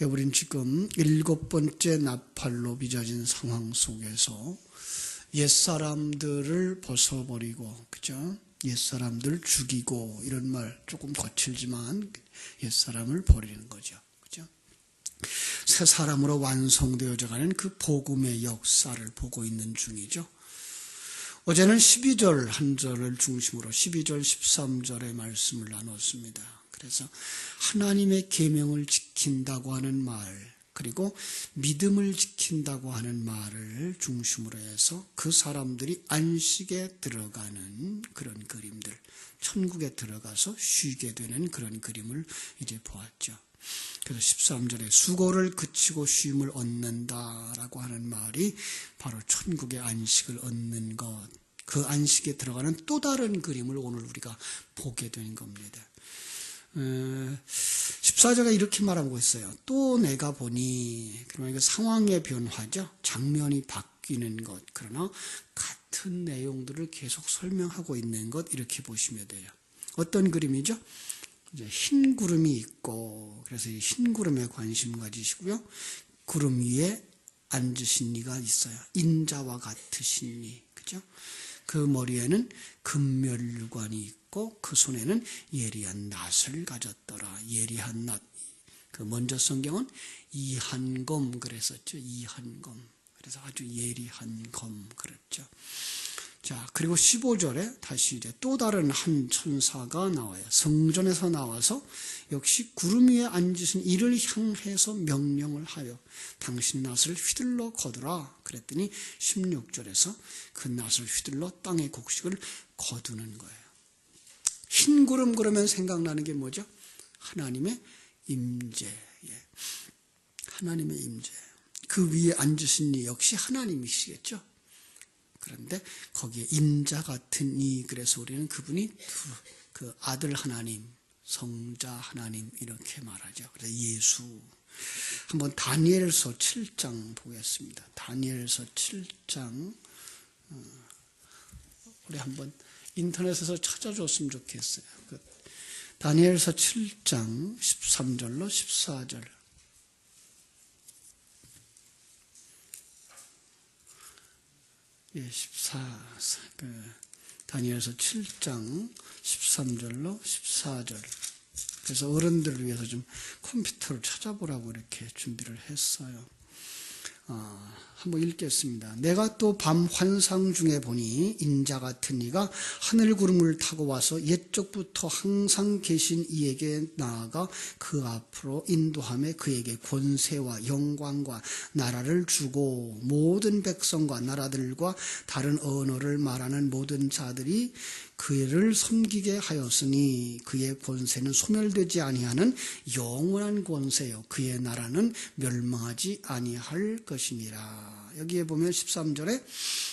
우린 지금 7번째 나팔로 빚어진 상황 속에서 옛사람들을 벗어버리고, 그죠? 옛사람들 죽이고, 이런 말 조금 거칠지만 옛사람을 버리는 거죠. 그죠? 새 사람으로 완성되어져 가는 그 복음의 역사를 보고 있는 중이죠. 어제는 12절 한 절을 중심으로 12절 13절의 말씀을 나눴습니다. 그래서 하나님의 계명을 지킨다고 하는 말, 그리고 믿음을 지킨다고 하는 말을 중심으로 해서 그 사람들이 안식에 들어가는 그런 그림들, 천국에 들어가서 쉬게 되는 그런 그림을 이제 보았죠. 그래서 13절에 수고를 그치고 쉼을 얻는다라고 하는 말이 바로 천국의 안식을 얻는 것, 그 안식에 들어가는 또 다른 그림을 오늘 우리가 보게 되는 겁니다. 14절에 이렇게 말하고 있어요. 또 내가 보니, 그러면 상황의 변화죠. 장면이 바뀌는 것. 그러나 같은 내용들을 계속 설명하고 있는 것, 이렇게 보시면 돼요. 어떤 그림이죠? 이제 흰 구름이 있고, 그래서 이 흰 구름에 관심 가지시고요. 구름 위에 앉으신 이가 있어요. 인자와 같으신 이, 그죠? 그 머리에는 금면류관이 있고 그 손에는 예리한 낫을 가졌더라. 예리한 낫. 그 먼저 성경은 이한검 그랬었죠. 이한검. 그래서 아주 예리한 검 그랬죠. 자, 그리고 15절에 다시 이제 또 다른 한 천사가 나와요. 성전에서 나와서 역시 구름 위에 앉으신 이를 향해서 명령을 하여 당신 낫을 휘둘러 거두라. 그랬더니 16절에서 그 낫을 휘둘러 땅의 곡식을 거두는 거예요. 흰 구름 그러면 생각나는 게 뭐죠? 하나님의 임재. 하나님의 임재. 그 위에 앉으신 이 역시 하나님이시겠죠? 그런데 거기에 임자 같은 이, 그래서 우리는 그분이 그 아들 하나님, 성자 하나님 이렇게 말하죠. 그래서 예수. 한번 다니엘서 7장 보겠습니다. 다니엘서 7장 우리 한번 인터넷에서 찾아줬으면 좋겠어요. 다니엘서 7장 13절로 14절. 다니엘서 7장 13절로 14절. 그래서 어른들을 위해서 좀 컴퓨터를 찾아보라고 이렇게 준비를 했어요. 한번 읽겠습니다. 내가 또 밤 환상 중에 보니 인자 같은 이가 하늘 구름을 타고 와서 옛적부터 항상 계신 이에게 나아가 그 앞으로 인도하며 그에게 권세와 영광과 나라를 주고 모든 백성과 나라들과 다른 언어를 말하는 모든 자들이 그를 섬기게 하였으니 그의 권세는 소멸되지 아니하는 영원한 권세요 그의 나라는 멸망하지 아니할 것이니라. 여기에 보면 13절에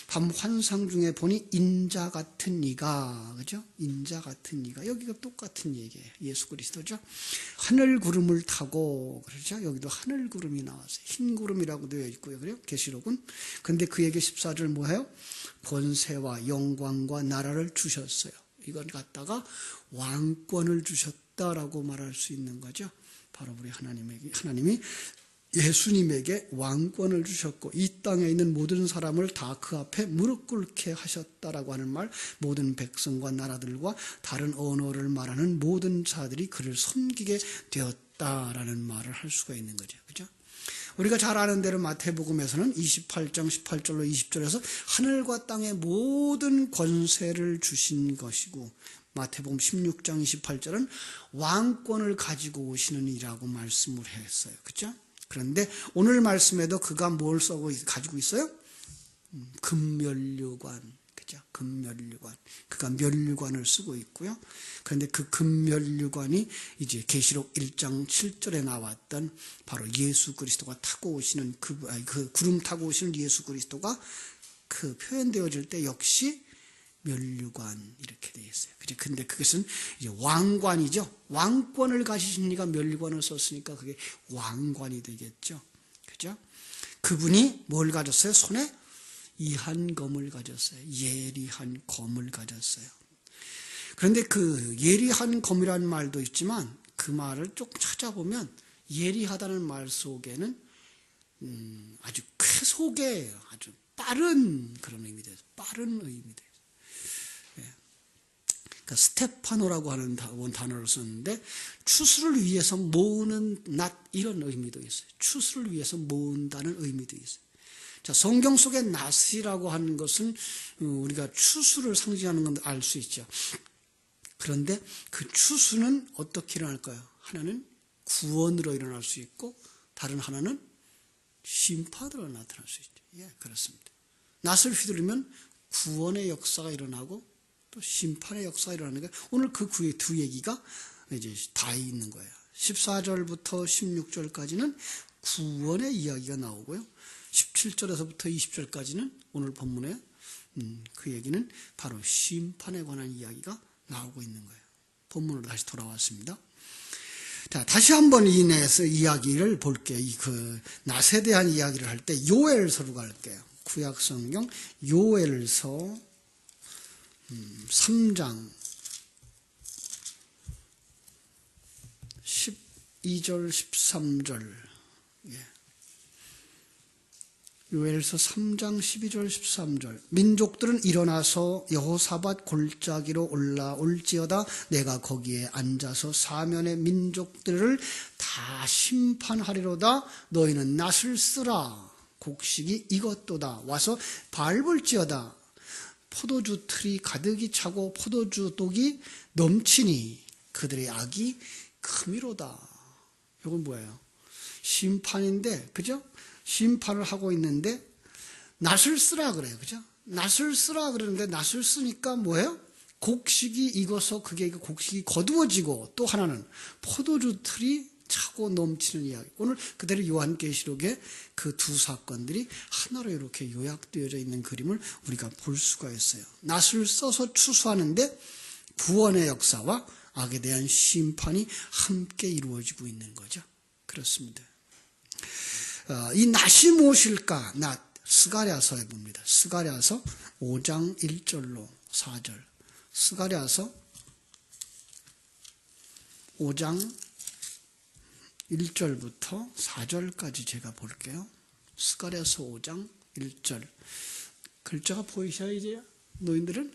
밤 환상 중에 보니 인자 같은 이가, 그죠? 인자 같은 이가, 여기가 똑같은 얘기예요. 예수 그리스도죠. 하늘 구름을 타고, 그렇죠? 여기도 하늘 구름이 나왔어요. 흰 구름이라고 되어 있고요. 그래요? 계시록은. 근데 그에게 14절 뭐예요? 권세와 영광과 나라를 주셨어요. 이걸 갖다가 왕권을 주셨다라고 말할 수 있는 거죠. 바로 우리 하나님이 예수님에게 왕권을 주셨고 이 땅에 있는 모든 사람을 다 그 앞에 무릎 꿇게 하셨다라고 하는 말, 모든 백성과 나라들과 다른 언어를 말하는 모든 자들이 그를 섬기게 되었다라는 말을 할 수가 있는 거죠. 그죠? 우리가 잘 아는 대로 마태복음에서는 28장 18절로 20절에서 하늘과 땅의 모든 권세를 주신 것이고 마태복음 16장 28절은 왕권을 가지고 오시는 이라고 말씀을 했어요. 그렇죠? 그런데 오늘 말씀에도 그가 뭘 가지고 있어요? 금면류관. 그죠? 금면류관. 그가 면류관을 쓰고 있고요. 그런데 그 금면류관이 이제 계시록 1장 7절에 나왔던 바로 예수 그리스도가 타고 오시는 그 구름 타고 오시는 예수 그리스도가 그 표현되어질 때 역시 면류관 이렇게 되어 있어요. 그죠? 근데 그것은 이제 왕관이죠. 왕권을 가지신 이가 면류관을 썼으니까 그게 왕관이 되겠죠. 그죠? 그분이 뭘 가졌어요? 손에 이한 검을 가졌어요. 예리한 검을 가졌어요. 그런데 그 예리한 검이라는 말도 있지만 그 말을 조금 찾아보면 예리하다는 말 속에는 아주 쾌속의 아주 빠른 그런 의미도 있어요. 빠른 의미도 있어요. 그러니까 스테파노라고 하는 단어를 썼는데 추수를 위해서 모으는 낫 이런 의미도 있어요. 추수를 위해서 모은다는 의미도 있어요. 자, 성경 속의 낫이라고 하는 것은 우리가 추수를 상징하는 건 알 수 있죠. 그런데 그 추수는 어떻게 일어날까요? 하나는 구원으로 일어날 수 있고 다른 하나는 심판으로 나타날 수 있죠. 예, 그렇습니다. 낫을 휘두르면 구원의 역사가 일어나고 또 심판의 역사가 일어나는 거예요. 오늘 그 두 얘기가 이제 다 있는 거예요. 14절부터 16절까지는 구원의 이야기가 나오고요. 17절에서부터 20절까지는 오늘 본문에 그 얘기는 바로 심판에 관한 이야기가 나오고 있는 거예요. 본문으로 다시 돌아왔습니다. 자, 다시 한번 이 내에서 이야기를 볼게요. 그 낫에 대한 이야기를 할 때 요엘서로 갈게요. 구약 성경 요엘서 3장 12절 13절. 요엘서 3장 12절 13절. 민족들은 일어나서 여호사밧 골짜기로 올라올지어다. 내가 거기에 앉아서 사면의 민족들을 다 심판하리로다. 너희는 낫을 쓰라. 곡식이 익었도다. 와서 밟을지어다. 포도주 틀이 가득히 차고 포도주 독이 넘치니 그들의 악이 크미로다. 이건 뭐예요? 심판인데, 그죠? 심판을 하고 있는데 낫을 쓰라 그래요. 그죠? 낫을 쓰라 그러는데 낫을 쓰니까 뭐예요? 곡식이 익어서 그게 곡식이 거두어지고 또 하나는 포도주 틀이 차고 넘치는 이야기. 오늘 그대로 요한계시록에 그 두 사건들이 하나로 이렇게 요약되어져 있는 그림을 우리가 볼 수가 있어요. 낫을 써서 추수하는데 구원의 역사와 악에 대한 심판이 함께 이루어지고 있는 거죠. 그렇습니다. 이 낫이 무엇일까? 낫, 스가랴서에 봅니다. 스가랴서 5장 1절로 4절. 스가랴서 5장 1절부터 4절까지 제가 볼게요. 스가랴서 5장 1절. 글자가 보이셔야지, 노인들은?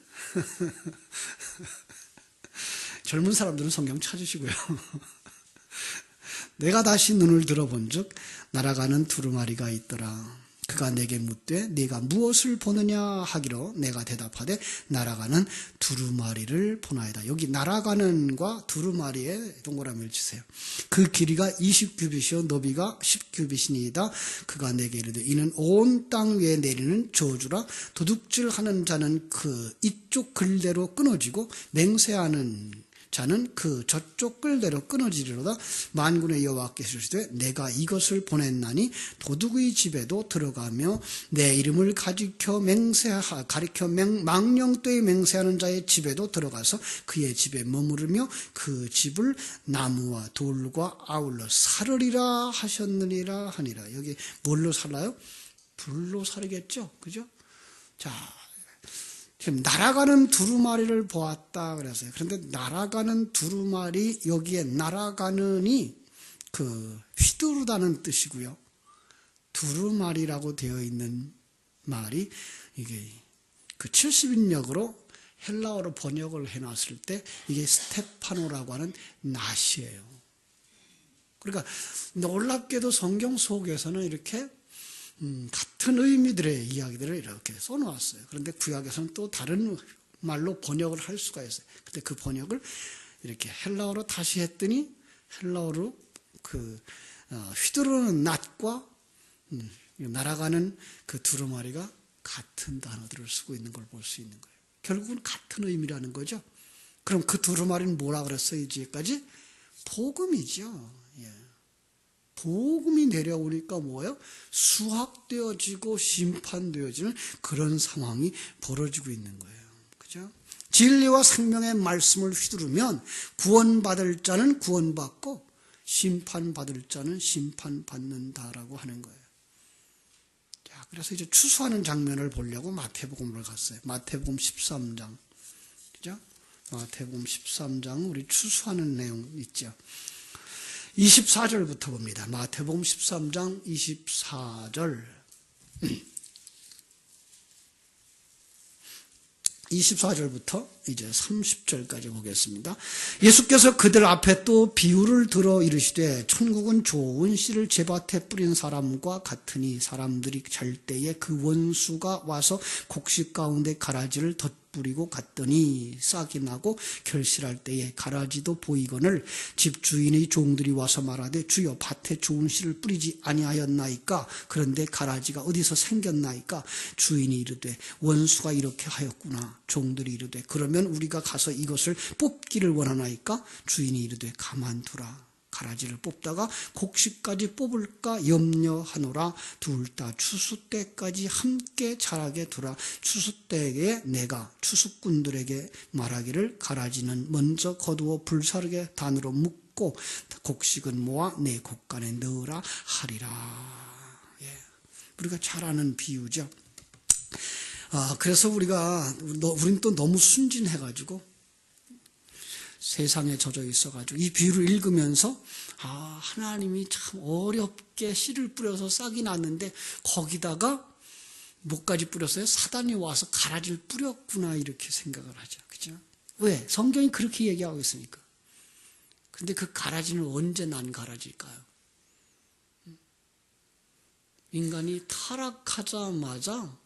젊은 사람들은 성경 찾으시고요. 내가 다시 눈을 들어본즉 날아가는 두루마리가 있더라. 그가 내게 묻되 네가 무엇을 보느냐 하기로 내가 대답하되 날아가는 두루마리를 보나이다. 여기 날아가는과 두루마리에 동그라미를 치세요. 그 길이가 20규빗이요 너비가 10규빗이니이다. 그가 내게 이르되 이는 온 땅 위에 내리는 저주라. 도둑질하는 자는 그 이쪽 글대로 끊어지고 맹세하는 자는 그 저쪽 끌대로 끊어지리로다. 만군의 여호와께서 이르시되 내가 이것을 보냈나니 도둑의 집에도 들어가며 내 이름을 가리켜 망령되이 맹세하는 자의 집에도 들어가서 그의 집에 머무르며 그 집을 나무와 돌과 아울러 사르리라 하셨느니라 하니라. 여기 뭘로 살아요? 불로 살이겠죠, 그죠? 자, 지금 날아가는 두루마리를 보았다 그랬어요. 그런데 날아가는 두루마리, 여기에 날아가는이 그 휘두르다는 뜻이고요. 두루마리라고 되어 있는 말이 이게 그 70인역으로 헬라어로 번역을 해놨을 때 이게 스테파노라고 하는 낫이에요. 그러니까 놀랍게도 성경 속에서는 이렇게 같은 의미들의 이야기들을 이렇게 써놓았어요. 그런데 구약에서는 또 다른 말로 번역을 할 수가 있어요. 근데 그 번역을 이렇게 헬라어로 다시 했더니 헬라어로 그 휘두르는 낫과 날아가는 그 두루마리가 같은 단어들을 쓰고 있는 걸 볼 수 있는 거예요. 결국은 같은 의미라는 거죠. 그럼 그 두루마리는 뭐라 그랬어요? 이제까지 복음이죠. 예. 복음이 내려오니까 뭐예요? 수확되어지고 심판되어지는 그런 상황이 벌어지고 있는 거예요. 그죠? 진리와 생명의 말씀을 휘두르면 구원받을 자는 구원받고 심판받을 자는 심판받는다라고 하는 거예요. 자, 그래서 이제 추수하는 장면을 보려고 마태복음을 갔어요. 마태복음 13장. 그죠? 마태복음 13장 우리 추수하는 내용 있죠. 24절부터 봅니다. 마태복음 13장 24절. 24절부터 이제 30절까지 보겠습니다. 예수께서 그들 앞에 또 비유를 들어 이르시되 천국은 좋은 씨를 제밭에 뿌린 사람과 같으니 사람들이 잘 때에 그 원수가 와서 곡식 가운데 가라지를 덧뿌리고 갔더니 싹이 나고 결실할 때에 가라지도 보이거늘 집주인의 종들이 와서 말하되 주여 밭에 좋은 씨를 뿌리지 아니하였나이까? 그런데 가라지가 어디서 생겼나이까? 주인이 이르되 원수가 이렇게 하였구나. 종들이 이르되 그러면 우리가 가서 이것을 뽑기를 원하나이까? 주인이 이르되 가만두라. 가라지를 뽑다가 곡식까지 뽑을까 염려하노라. 둘 다 추수 때까지 함께 자라게 두라. 추수 때에 내가 추수꾼들에게 말하기를 가라지는 먼저 거두어 불사르게 단으로 묶고 곡식은 모아 내 곡간에 넣으라 하리라. 예. 우리가 잘 아는 비유죠. 그래서 우린 또 너무 순진해가지고 세상에 젖어 있어가지고 이 비유를 읽으면서 하나님이 참 어렵게 씨를 뿌려서 싹이 났는데 거기다가 뭐까지 뿌렸어요? 사단이 와서 가라지를 뿌렸구나 이렇게 생각을 하죠. 그죠? 왜? 성경이 그렇게 얘기하고 있으니까. 근데 그 가라지는 언제 난 가라지일까요? 인간이 타락하자마자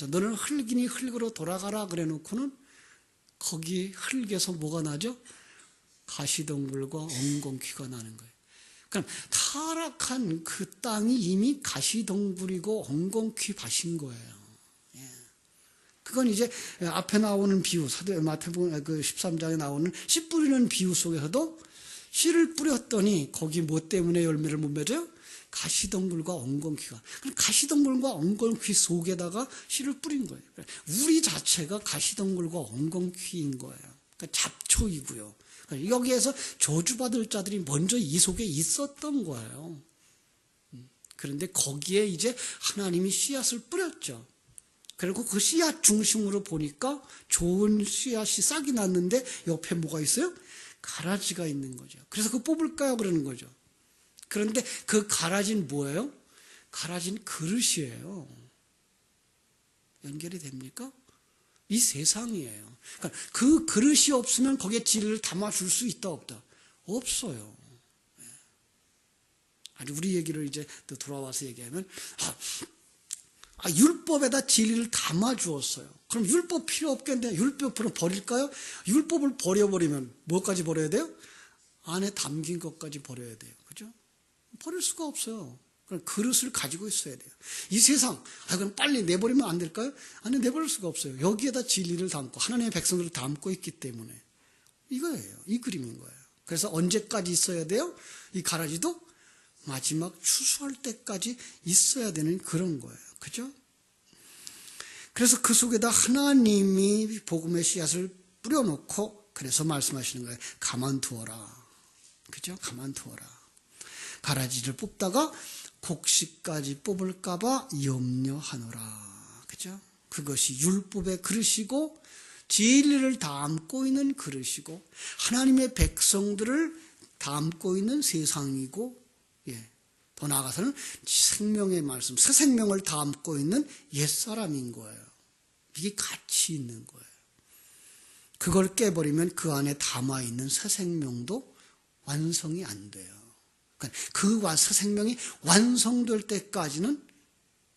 너는 흙이니 흙으로 돌아가라 그래 놓고는 거기 흙에서 뭐가 나죠? 가시덩굴과 엉겅퀴가 나는 거예요. 그럼 타락한 그 땅이 이미 가시덩굴이고 엉겅퀴 밭인 거예요. 그건 이제 앞에 나오는 비유, 마태복음 13장에 나오는 씨 뿌리는 비유 속에서도 씨를 뿌렸더니 거기 뭐 때문에 열매를 못 맺어요? 가시덩굴과 엉겅퀴가. 그럼 가시덩굴과 엉겅퀴 속에다가 씨를 뿌린 거예요. 우리 자체가 가시덩굴과 엉겅퀴인 거예요. 그러니까 잡초이고요. 여기에서 저주받을 자들이 먼저 이 속에 있었던 거예요. 그런데 거기에 이제 하나님이 씨앗을 뿌렸죠. 그리고 그 씨앗 중심으로 보니까 좋은 씨앗이 싹이 났는데 옆에 뭐가 있어요? 가라지가 있는 거죠. 그래서 그거 뽑을까요? 그러는 거죠. 그런데 그 가라지는 뭐예요? 가라지는 그릇이에요. 연결이 됩니까? 이 세상이에요. 그러니까 그 그릇이 없으면 거기에 진리를 담아줄 수 있다 없다? 없어요. 아니 우리 얘기를 이제 또 돌아와서 얘기하면 율법에다 진리를 담아주었어요. 그럼 율법 필요 없겠는데 율법을 버릴까요? 율법을 버려버리면 뭐까지 버려야 돼요? 안에 담긴 것까지 버려야 돼요. 그죠? 버릴 수가 없어요. 그럼 그릇을 가지고 있어야 돼요. 이 세상, 그럼 빨리 내버리면 안 될까요? 아니, 내버릴 수가 없어요. 여기에다 진리를 담고, 하나님의 백성들을 담고 있기 때문에. 이거예요. 이 그림인 거예요. 그래서 언제까지 있어야 돼요? 이 가라지도 마지막 추수할 때까지 있어야 되는 그런 거예요. 그죠? 그래서 그 속에다 하나님이 복음의 씨앗을 뿌려놓고, 그래서 말씀하시는 거예요. 가만두어라. 그죠? 가만두어라. 가라지를 뽑다가 곡식까지 뽑을까봐 염려하노라. 그죠? 그것이 율법의 그릇이고 진리를 담고 있는 그릇이고 하나님의 백성들을 담고 있는 세상이고 더 나아가서는 생명의 말씀, 새 생명을 담고 있는 옛사람인 거예요. 이게 같이 있는 거예요. 그걸 깨버리면 그 안에 담아있는 새 생명도 완성이 안 돼요. 그 새 생명이 완성될 때까지는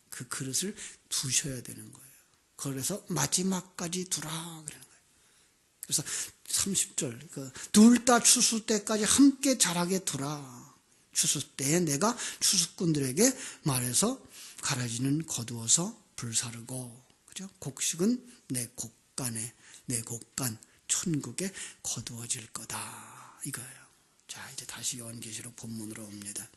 그 그릇을 두셔야 되는 거예요. 그래서 마지막까지 두라 그러는 거예요. 그래서 30절 둘 다 추수 때까지 함께 자라게 두라. 추수 때에 내가 추수꾼들에게 말해서 가라지는 거두어서 불사르고 그죠? 곡식은 내 곡간 천국에 거두어질 거다 이거예요. 자, 이제 다시 요한계시록 본문으로 옵니다.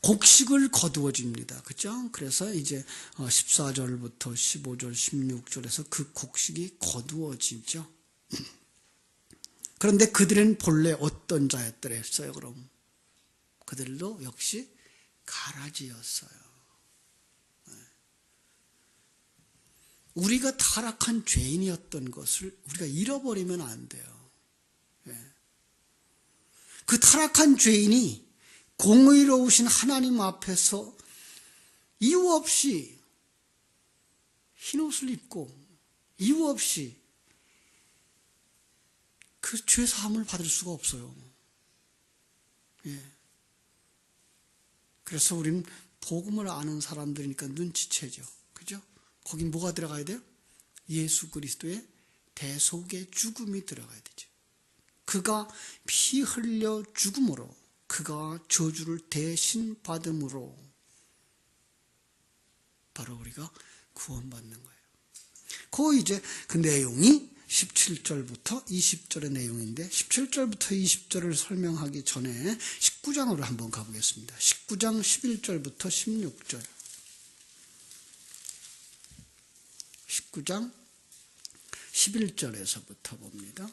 곡식을 거두어집니다. 그죠? 그래서 이제 14절부터 15절, 16절에서 그 곡식이 거두어지죠. 그런데 그들은 본래 어떤 자였더랬어요, 그럼? 그들도 역시 가라지였어요. 우리가 타락한 죄인이었던 것을 우리가 잃어버리면 안 돼요. 그 타락한 죄인이 공의로우신 하나님 앞에서 이유 없이 흰옷을 입고 이유 없이 그 죄사함을 받을 수가 없어요. 예. 그래서 우리는 복음을 아는 사람들이니까 눈치채죠. 그죠? 거긴 뭐가 들어가야 돼요? 예수 그리스도의 대속의 죽음이 들어가야 되죠. 그가 피 흘려 죽음으로, 그가 저주를 대신 받음으로 바로 우리가 구원받는 거예요. 그 내용이 17절부터 20절의 내용인데, 17절부터 20절을 설명하기 전에 19장으로 한번 가보겠습니다. 19장 11절부터 16절. 19장 11절에서부터 봅니다.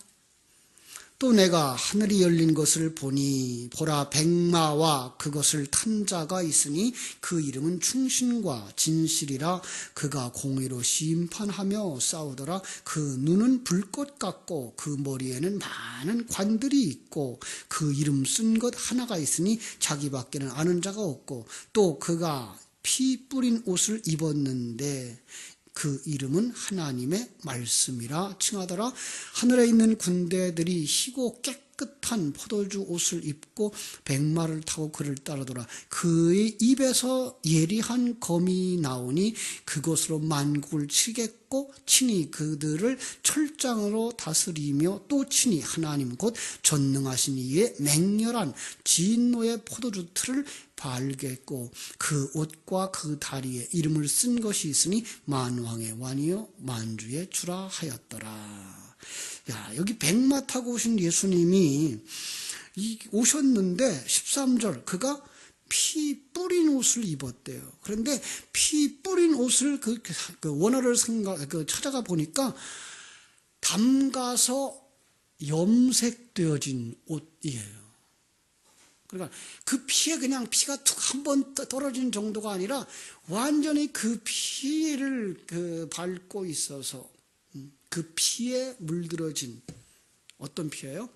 또 내가 하늘이 열린 것을 보니 보라 백마와 그것을 탄 자가 있으니 그 이름은 충신과 진실이라. 그가 공의로 심판하며 싸우더라. 그 눈은 불꽃 같고 그 머리에는 많은 관들이 있고 그 이름 쓴 것 하나가 있으니 자기밖에는 아는 자가 없고, 또 그가 피 뿌린 옷을 입었는데 그 이름은 하나님의 말씀이라 칭하더라. 하늘에 있는 군대들이 희고 깨끗한 포도주 옷을 입고 백마를 타고 그를 따르더라. 그의 입에서 예리한 검이 나오니 그것으로 만국을 치겠고 친히 그들을 철장으로 다스리며 또 친히 하나님 곧 전능하신 이의 맹렬한 진노의 포도주 틀을 발겠고 그 옷과 그 다리에 이름을 쓴 것이 있으니 만왕의 왕이요 만주의 주라 하였더라. 야, 여기 백마 타고 오신 예수님이 오셨는데 13절 그가 피 뿌린 옷을 입었대요. 그런데 피 뿌린 옷을 그 원어를 찾아가 보니까 담가서 염색되어진 옷이에요. 그러니까 그 피에 그냥 피가 툭 한 번 떨어진 정도가 아니라 완전히 그 피를 밟고 있어서 그 피에 물들어진 어떤 피예요?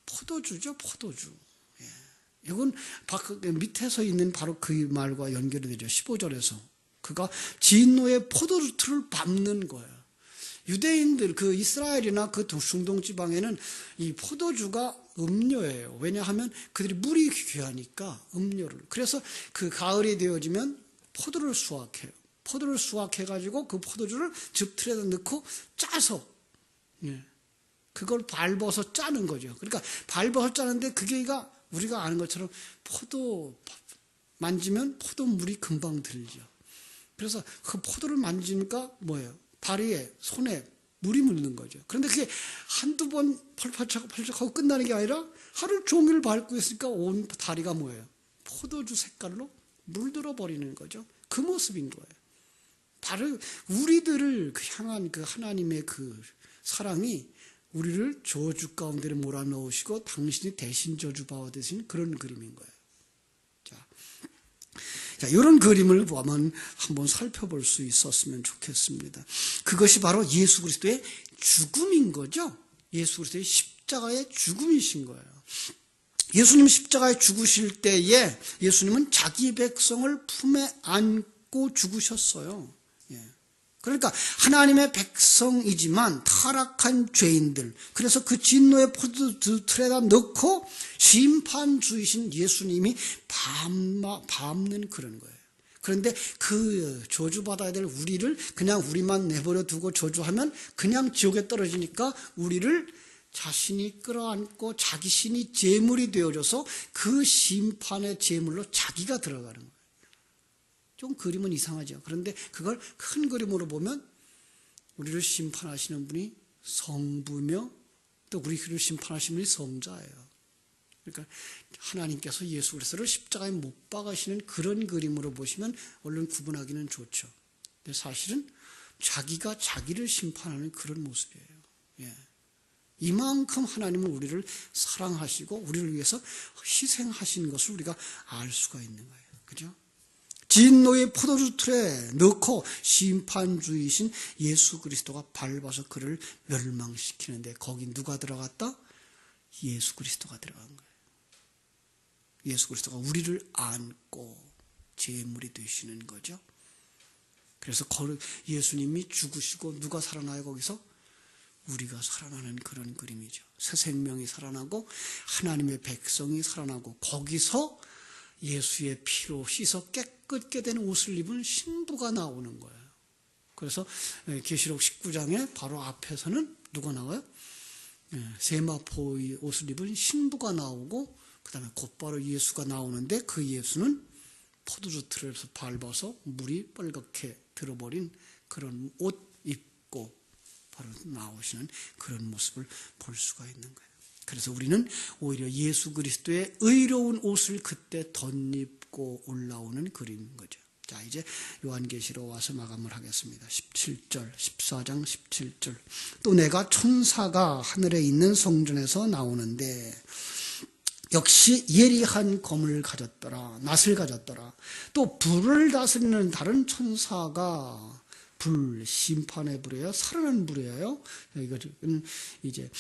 포도주죠, 포도주. 예. 이건 밑에서 있는 바로 그 말과 연결이 되죠. 15절에서 그가 진노의 포도주 틀을 밟는 거예요. 유대인들, 그 이스라엘이나 그 중동 지방에는 이 포도주가 음료예요. 왜냐하면 그들이 물이 귀하니까 음료를. 그래서 그 가을이 되어지면 포도를 수확해요. 포도를 수확해가지고 그 포도주를 즙틀에다 넣고 짜서, 예. 그걸 밟아서 짜는 거죠. 그러니까 밟아서 짜는데 그게가 우리가 아는 것처럼 포도 만지면 포도물이 금방 들죠. 그래서 그 포도를 만지니까 뭐예요? 다리에, 손에 물이 묻는 거죠. 그런데 그게 한두 번 펄펄하고 끝나는 게 아니라 하루 종일 밟고 있으니까 온 다리가 뭐예요? 포도주 색깔로 물들어 버리는 거죠. 그 모습인 거예요. 바로 우리들을 향한 그 하나님의 그 사랑이 우리를 저주 가운데 몰아넣으시고 당신이 대신 저주 받으신 그런 그림인 거예요. 자, 이런 그림을 보면 한번 살펴볼 수 있었으면 좋겠습니다. 그것이 바로 예수 그리스도의 죽음인 거죠. 예수 그리스도의 십자가의 죽음이신 거예요. 예수님 십자가에 죽으실 때에 예수님은 자기 백성을 품에 안고 죽으셨어요. 예. 그러니까 하나님의 백성이지만 타락한 죄인들, 그래서 그 진노의 포도주 틀에다 넣고 심판주이신 예수님이 밟는 그런 거예요. 그런데 그 저주받아야 될 우리를 그냥 우리만 내버려 두고 저주하면 그냥 지옥에 떨어지니까 우리를 자신이 끌어안고 자기 신이 제물이 되어져서 그 심판의 제물로 자기가 들어가는 거예요. 좀 그림은 이상하죠. 그런데 그걸 큰 그림으로 보면 우리를 심판하시는 분이 성부며 또 우리를 심판하시는 분이 성자예요. 그러니까 하나님께서 예수 그리스도를 십자가에 못 박으시는 그런 그림으로 보시면 얼른 구분하기는 좋죠. 근데 사실은 자기가 자기를 심판하는 그런 모습이에요. 예. 이만큼 하나님은 우리를 사랑하시고 우리를 위해서 희생하신 것을 우리가 알 수가 있는 거예요. 그죠? 진노의 포도주 틀에 넣고 심판주이신 예수 그리스도가 밟아서 그를 멸망시키는데 거기 누가 들어갔다? 예수 그리스도가 들어간 거예요. 예수 그리스도가 우리를 안고 제물이 되시는 거죠. 그래서 예수님이 죽으시고 누가 살아나요? 거기서 우리가 살아나는 그런 그림이죠. 새 생명이 살아나고 하나님의 백성이 살아나고 거기서 예수의 피로 씻어 깨끗게 된 옷을 입은 신부가 나오는 거예요. 그래서 계시록 19장에 바로 앞에서는 누가 나와요? 세마포의 옷을 입은 신부가 나오고 그 다음에 곧바로 예수가 나오는데 그 예수는 포도주 틀에서 밟아서 물이 빨갛게 들어버린 그런 옷 입고 바로 나오시는 그런 모습을 볼 수가 있는 거예요. 그래서 우리는 오히려 예수 그리스도의 의로운 옷을 그때 덧입고 올라오는 그림인 거죠. 자, 이제 요한계시로 와서 마감을 하겠습니다. 17절, 14장 17절. 또 내가 천사가 하늘에 있는 성전에서 나오는데 역시 예리한 검을 가졌더라. 낫을 가졌더라. 또 불을 다스리는 다른 천사가 불, 심판의 불이에요. 살아난 불이에요. 이거는 이제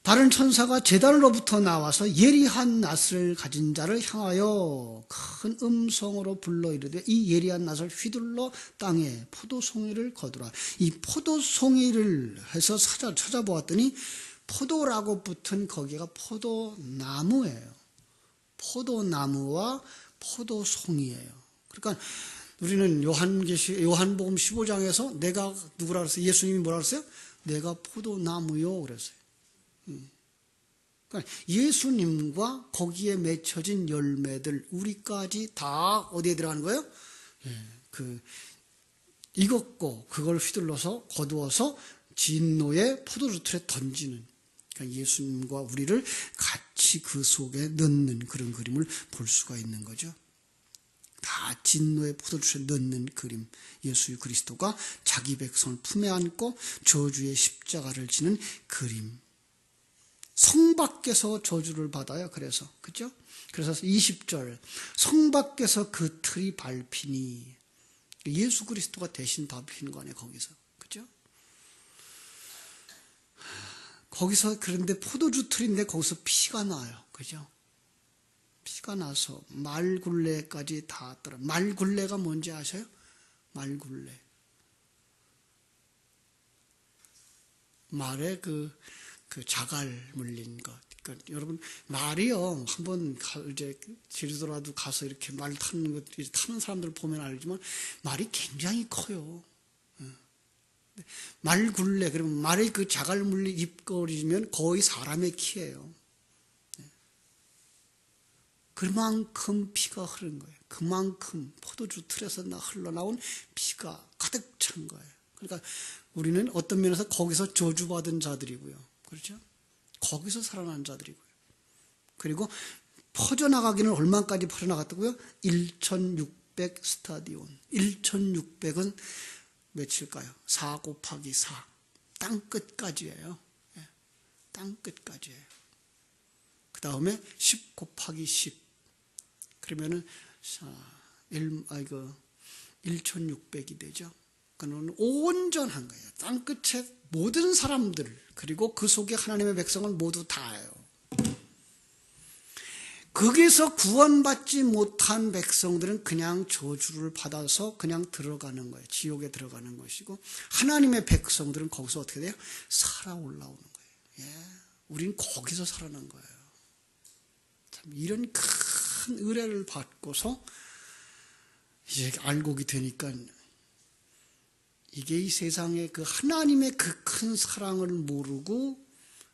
다른 천사가 제단으로부터 나와서 예리한 낫을 가진 자를 향하여 큰 음성으로 불러 이르되 이 예리한 낫을 휘둘러 땅에 포도송이를 거두라. 이 포도송이를 해서 찾아보았더니 포도라고 붙은 거기가 포도나무예요. 포도나무와 포도송이예요. 그러니까 우리는 요한복음 15장에서 내가 누구라 그랬어요? 예수님이 뭐라 그랬어요? 내가 포도나무요 그랬어요. 그러니까 예수님과 거기에 맺혀진 열매들 우리까지 다 어디에 들어가는 거예요? 익었고 그걸 휘둘러서 거두어서 진노의 포도주 틀에 던지는, 그러니까 예수님과 우리를 같이 그 속에 넣는 그런 그림을 볼 수가 있는 거죠. 다 진노의 포도주에 넣는 그림. 예수 그리스도가 자기 백성을 품에 안고 저주의 십자가를 지는 그림. 성 밖에서 저주를 받아요. 그래서 그죠? 그래서 20절 성 밖에서 그 틀이 밟히니 예수 그리스도가 대신 밟히는 거 아니에요. 거기서 그죠? 거기서 그런데 포도주 틀인데 거기서 피가 나요. 그죠? 피가 나서 말굴레까지 닿았더라. 말굴레가 뭔지 아세요? 말굴레. 말에 그 자갈 물린 것. 그러니까 여러분 말이요. 한번 이제 제주도라도 가서 이렇게 말 타는 것, 타는 사람들 보면 알지만 말이 굉장히 커요. 말굴레, 그러면 말의 그 자갈 물린 입거리면 거의 사람의 키예요. 그만큼 피가 흐른 거예요. 그만큼 포도주 틀에서 흘러나온 피가 가득 찬 거예요. 그러니까 우리는 어떤 면에서 거기서 저주받은 자들이고요. 그렇죠? 거기서 살아난 자들이고요. 그리고 퍼져나가기는 얼마까지 퍼져나갔다고요? 1600 스타디온. 1600은 며칠까요? 4 곱하기 4. 땅끝까지예요. 땅끝까지예요. 그 다음에 10 곱하기 10. 그러면은 1600이 되죠. 그는 온전한 거예요. 땅끝에 모든 사람들, 그리고 그 속에 하나님의 백성은 모두 다예요. 거기서 구원받지 못한 백성들은 그냥 저주를 받아서 그냥 들어가는 거예요. 지옥에 들어가는 것이고, 하나님의 백성들은 거기서 어떻게 돼요? 살아 올라오는 거예요. 우린 거기서 살아난 거예요. 참 이런 큰 의뢰를 받고서 이제 알고게 되니까 이게 이 세상에 그 하나님의 그 큰 사랑을 모르고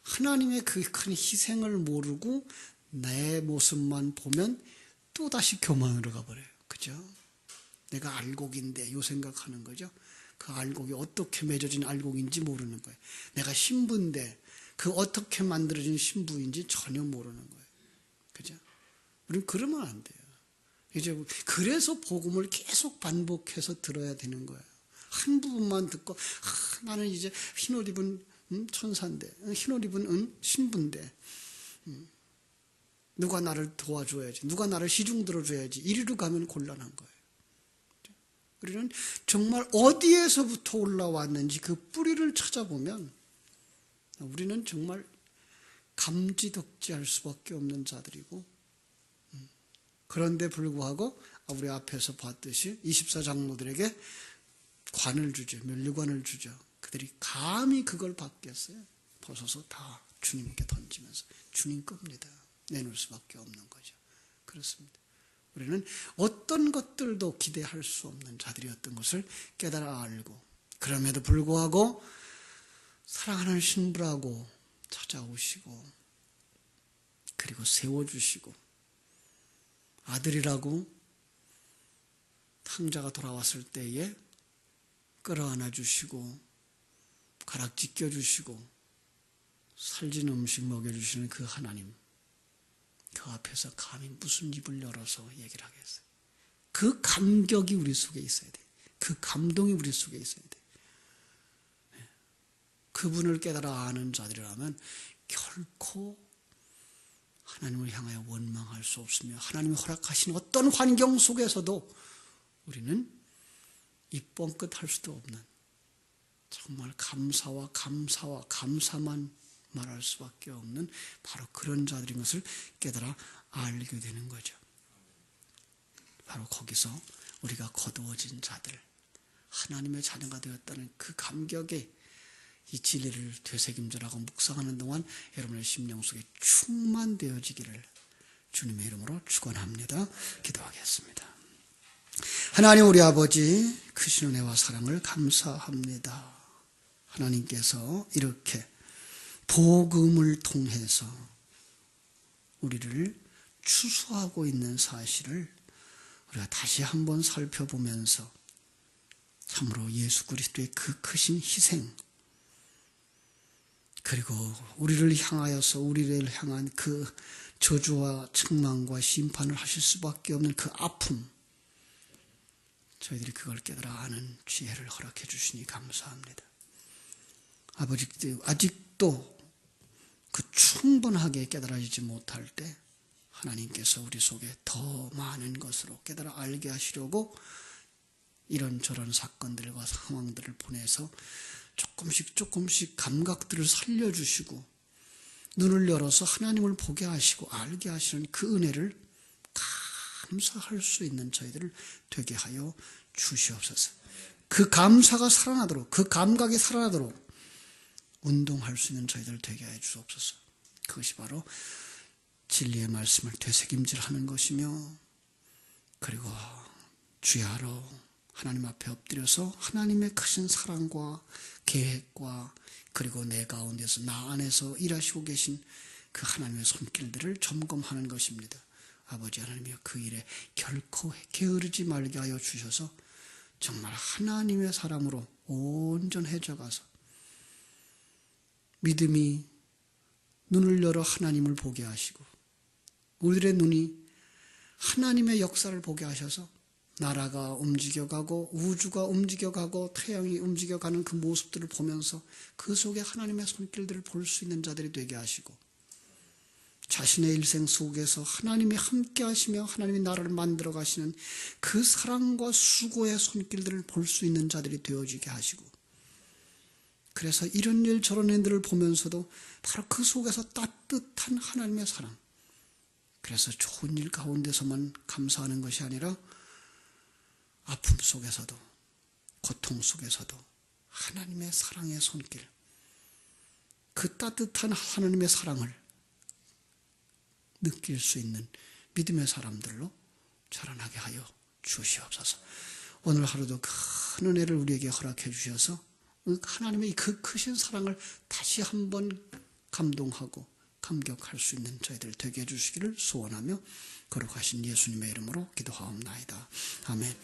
하나님의 그 큰 희생을 모르고 내 모습만 보면 또다시 교만으로 가버려요. 그죠? 내가 알곡인데 요 생각하는 거죠. 그 알곡이 어떻게 맺어진 알곡인지 모르는 거예요. 내가 신부인데 그 어떻게 만들어진 신부인지 전혀 모르는 거예요. 그죠? 우리는 그러면 안 돼요. 이제 그래서 복음을 계속 반복해서 들어야 되는 거예요. 한 부분만 듣고 나는 이제 흰옷 입은 천사인데, 흰옷 입은 신부인데, 누가 나를 도와줘야지, 누가 나를 시중 들어줘야지, 이리로 가면 곤란한 거예요. 우리는 정말 어디에서부터 올라왔는지 그 뿌리를 찾아보면 우리는 정말 감지덕지할 수밖에 없는 자들이고, 그런데 불구하고 우리 앞에서 봤듯이 24장로들에게 관을 주죠. 면류관을 주죠. 그들이 감히 그걸 받겠어요? 벗어서 다 주님께 던지면서 주님 겁니다. 내놓을 수밖에 없는 거죠. 그렇습니다. 우리는 어떤 것들도 기대할 수 없는 자들이었던 것을 깨달아 알고, 그럼에도 불구하고 사랑하는 신부라고 찾아오시고, 그리고 세워주시고, 아들이라고 탕자가 돌아왔을 때에 끌어안아 주시고, 가락지 껴주시고, 살진 음식 먹여주시는 그 하나님, 그 앞에서 감히 무슨 입을 열어서 얘기를 하겠어요? 그 감격이 우리 속에 있어야 돼. 그 감동이 우리 속에 있어야 돼. 그분을 깨달아 아는 자들이라면 결코 하나님을 향하여 원망할 수 없으며, 하나님이 허락하신 어떤 환경 속에서도 우리는 입 뻥끗할 수도 없는, 정말 감사만 말할 수밖에 없는 바로 그런 자들인 것을 깨달아 알게 되는 거죠. 바로 거기서 우리가 거두어진 자들, 하나님의 자녀가 되었다는 그 감격에 이 진리를 되새김질하고 묵상하는 동안 여러분의 심령 속에 충만되어지기를 주님의 이름으로 축원합니다. 기도하겠습니다. 하나님 우리 아버지, 크신 은혜와 사랑을 감사합니다. 하나님께서 이렇게 복음을 통해서 우리를 추수하고 있는 사실을 우리가 다시 한번 살펴보면서 참으로 예수 그리스도의 그 크신 희생, 그리고 우리를 향한 그 저주와 책망과 심판을 하실 수밖에 없는 그 아픔, 저희들이 그걸 깨달아 아는 지혜를 허락해 주시니 감사합니다. 아버지, 아직도 그 충분하게 깨달아지지 못할 때 하나님께서 우리 속에 더 많은 것으로 깨달아 알게 하시려고 이런저런 사건들과 상황들을 보내서 조금씩 감각들을 살려주시고 눈을 열어서 하나님을 보게 하시고 알게 하시는 그 은혜를 감사할 수 있는 저희들을 되게 하여 주시옵소서. 그 감사가 살아나도록, 그 감각이 살아나도록 운동할 수 있는 저희들을 되게 하여 주옵소서. 그것이 바로 진리의 말씀을 되새김질하는 것이며, 그리고 주야로 하나님 앞에 엎드려서 하나님의 크신 사랑과 계획과 그리고 내 가운데서 나 안에서 일하시고 계신 그 하나님의 손길들을 점검하는 것입니다. 아버지 하나님이여, 그 일에 결코 게으르지 말게 하여 주셔서 정말 하나님의 사람으로 온전해져 가서 믿음이 눈을 열어 하나님을 보게 하시고, 우리들의 눈이 하나님의 역사를 보게 하셔서 나라가 움직여가고 우주가 움직여가고 태양이 움직여가는 그 모습들을 보면서 그 속에 하나님의 손길들을 볼 수 있는 자들이 되게 하시고, 자신의 일생 속에서 하나님이 함께 하시며 하나님이 나라를 만들어 가시는 그 사랑과 수고의 손길들을 볼 수 있는 자들이 되어지게 하시고, 그래서 이런 일 저런 일들을 보면서도 바로 그 속에서 따뜻한 하나님의 사랑, 그래서 좋은 일 가운데서만 감사하는 것이 아니라 아픔 속에서도 고통 속에서도 하나님의 사랑의 손길, 그 따뜻한 하나님의 사랑을 느낄 수 있는 믿음의 사람들로 자라나게 하여 주시옵소서. 오늘 하루도 큰 은혜를 우리에게 허락해 주셔서 하나님의 그 크신 사랑을 다시 한번 감동하고 감격할 수 있는 저희들 되게 해주시기를 소원하며 거룩하신 예수님의 이름으로 기도하옵나이다. 아멘.